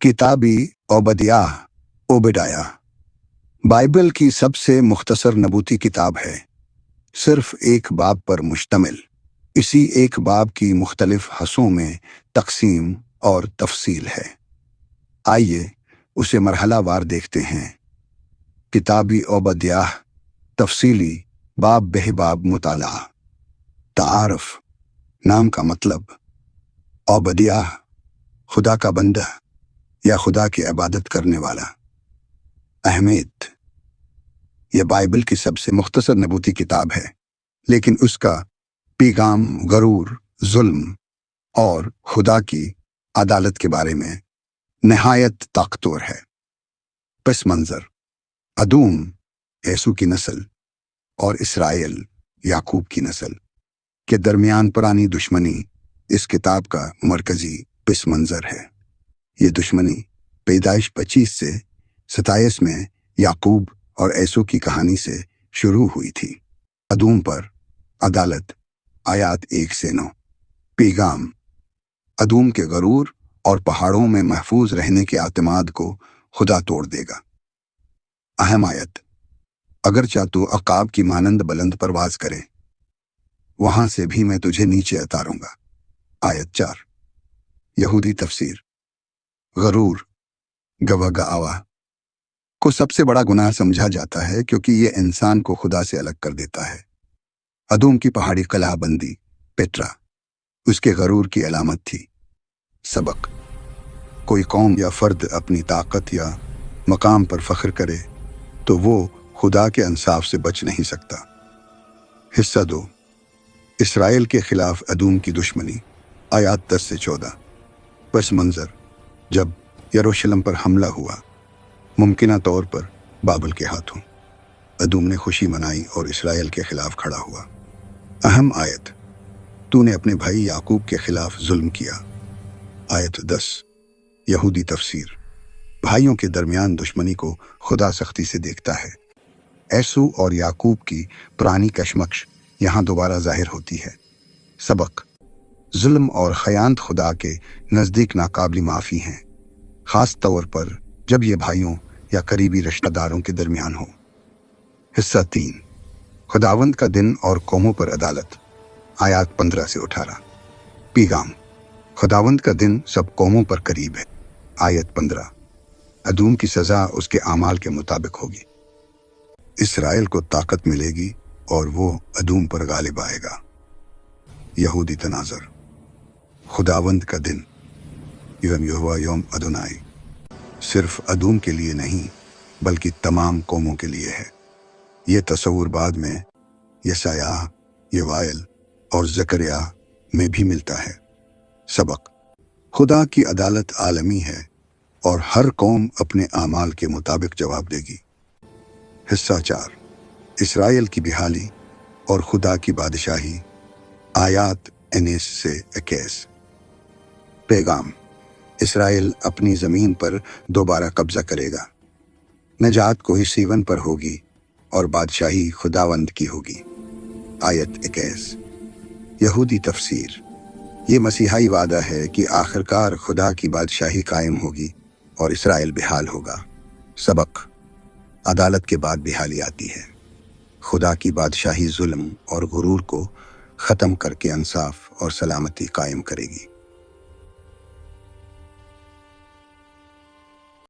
किताबी ओबदिया बाइबल की सबसे मुख्तसर नबूती किताब है, सिर्फ एक बाब पर मुश्तमिल। इसी एक बाब की मुख्तलिफ हस्सों में तकसीम और तफसील है। आइए उसे मरहलावार देखते हैं। किताबी ओबदिया तफसीली बाब बेहबाब मुताला। तारफ नाम का मतलब, ओबदिया खुदा का बंदा या खुदा की इबादत करने वाला। अहमियत, यह बाइबल की सबसे मुख्तसर नबूती किताब है, लेकिन उसका पैगाम गरूर, जुल्म और खुदा की अदालत के बारे में नहायत ताकतवर है। पस मंजर, अदूम यसू की नस्ल और इसराइल याकूब की नस्ल के दरमियान पुरानी दुश्मनी इस किताब का मरकजी पस मंजर है। ये दुश्मनी पैदाइश 25 से 27 में याकूब और यसू की कहानी से शुरू हुई थी। अदूम पर अदालत, आयात 1 से 9। पैगाम, अदूम के गरूर और पहाड़ों में महफूज रहने के आतिमाद को खुदा तोड़ देगा। अहम आयत, अगर तू अकाब की मानंद बुलंद परवाज करे, वहां से भी मैं तुझे नीचे उतारूंगा। आयत 4। यहूदी तफसीर, गरूर गवगावा को सबसे बड़ा गुनाह समझा जाता है क्योंकि ये इंसान को खुदा से अलग कर देता है। अदूम की पहाड़ी कलाबंदी पेट्रा उसके गरूर की अलामत थी। सबक, कोई कौम या फर्द अपनी ताकत या मकाम पर फख्र करे तो वो खुदा के इंसाफ से बच नहीं सकता। हिस्सा 2, इसराइल के खिलाफ अदूम की दुश्मनी, आयात 10 से 14। पस मंजर, जब यरूशलेम पर हमला हुआ, मुमकिना तौर पर बाबल के हाथों, अदूम ने खुशी मनाई और इसराइल के खिलाफ खड़ा हुआ। अहम आयत, तूने अपने भाई याकूब के खिलाफ जुल्म किया। आयत 10। यहूदी तफसीर, भाइयों के दरमियान दुश्मनी को खुदा सख्ती से देखता है। यसू और याकूब की पुरानी कशमकश यहाँ दोबारा जाहिर होती है। सबक, जुल्म और खयानत खुदा के नज़दीक नाकाबिल माफ़ी हैं, ख़ास तौर पर जब ये भाइयों या करीबी रिश्तेदारों के दरमियान हो। हिस्सा 3, खुदावंद का दिन और कौमों पर अदालत, आयात 15 से 18। पैगाम, खुदावंद का दिन सब कौमों पर करीब है। आयत 15। अदूम की सज़ा उसके आमाल के मुताबिक होगी। इसराइल को ताकत मिलेगी और वो अदूम पर गालिब आएगा। यहूदी तनाज़र, खुदावंद का दिन यौम यहोवा यौम अदोनाई सिर्फ अदूम के लिए नहीं बल्कि तमाम कौमों के लिए है। ये तस्वुर बाद में यशाया, यवाइल और ज़करिया में भी मिलता है। सबक, खुदा की अदालत आलमी है और हर कौम अपने आमाल के मुताबिक जवाब देगी। हिस्सा 4, इसराइल की बिहाली और खुदा की बादशाही, आयात 19 से 21। पैगाम, इसराइल अपनी ज़मीन पर दोबारा कब्ज़ा करेगा। नजात कोई सीवन पर होगी और बादशाही खुदावंद की होगी। आयत 21। यहूदी तफसीर, ये मसीहाई वादा है कि आखिरकार खुदा की बादशाही कायम होगी और इसराइल बेहाल होगा। सबक, अदालत के बाद बेहाली आती है। खुदा की बादशाही जुल्म और गुरूर को ख़त्म करके इंसाफ और सलामती कायम करेगी।